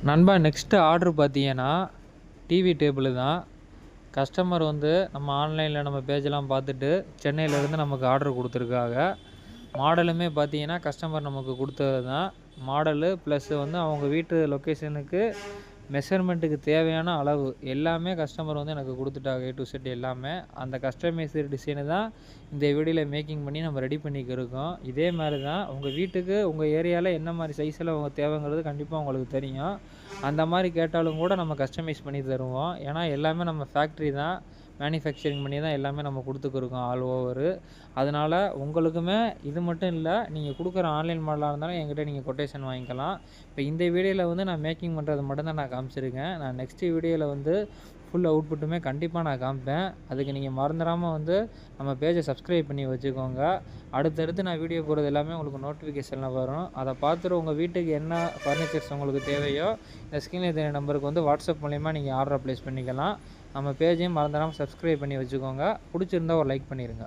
நண்பா next order பார்த்தீங்கன்னா, TV table தான். கஸ்டமர் வந்து நம்ம ஆன்லைன்ல நம்ம பேஜெல்லாம் பார்த்துட்டு, சென்னையிலேருந்து நமக்கு ஆர்டர் குடுத்துருக்காங்க. மாடலுமே பார்த்தீங்கன்னா, கஸ்டமர் நமக்கு குடுத்தது தான். மாடலு ப்ளஸ் வந்து அவங்க வீட்டு லொக்கேஷனுக்கு மெஷர்மெண்ட்டுக்கு தேவையான அளவு எல்லாமே கஸ்டமர் வந்து எனக்கு குடுத்துட்டாங்க. ஏ டூ இசட் எல்லாமே. அந்த கஸ்டமைஸ்டு டிசைனு தான் இந்த வீடியோல மேக்கிங் பண்ணி நம்ம ரெடி பண்ணிக்கிருக்கோம். இதே மாரி தான் உங்க வீட்டுக்கு, உங்க ஏரியால என்ன மாரி சைஸ்ல உங்க தேவைங்கிறது கண்டிப்பா உங்களுக்கு தெரியும். அந்த மாரி கேட்டாலும் கூட நம்ம கஸ்டமைஸ் பண்ணி தருவோம். ஏன்னா எல்லாமே நம்ம ஃபேக்ட்ரி தான். மேனுஃபேக்சரிங் பண்ணி தான் எல்லாமே நம்ம குடுத்துக்கிருக்கோம் ஆல் ஓவரு. அதனால உங்களுக்குமே இது மட்டும் இல்ல, நீங்க குடுக்குற ஆன்லைன் மாடலா இருந்தாலும் என்கிட்ட நீங்க கொட்டேஷன் வாங்கிக்கலாம். இப்ப இந்த வீடியோல வந்து நான் மேக்கிங் பண்றது மட்டும் தான் நான் காமிச்சிருக்கேன். நான் நெக்ஸ்ட் வீடியோல வந்து ஃபுல் அவுட்புட்டுமே கண்டிப்பா நான் காமிப்பேன். அதுக்கு நீங்க மறந்துடாம வந்து நம்ம பேஜ சப்ஸ்கிரைப் பண்ணி வச்சுக்கோங்க. அடுத்தடுத்து நான் வீடியோ போடுறது எல்லாமே உங்களுக்கு நோட்டிஃபிகேஷன்ல வரும். அத பார்த்துட்டு உங்க வீட்டுக்கு என்ன ஃபர்னிச்சர்ஸ் உங்களுக்கு தேவையோ, இந்த ஸ்க்ரீன்ல தெரியிற நம்பருக்கு வந்து வாட்ஸ்அப் மூலியமா நீங்க ஆர்டர பிளேஸ் பண்ணிக்கலாம். நம்ம பேஜையும் மறந்துடாம சப்ஸ்கிரைப் பண்ணி வச்சுக்கோங்க. புடிச்சிருந்தா ஒரு லைக் பண்ணிருங்க.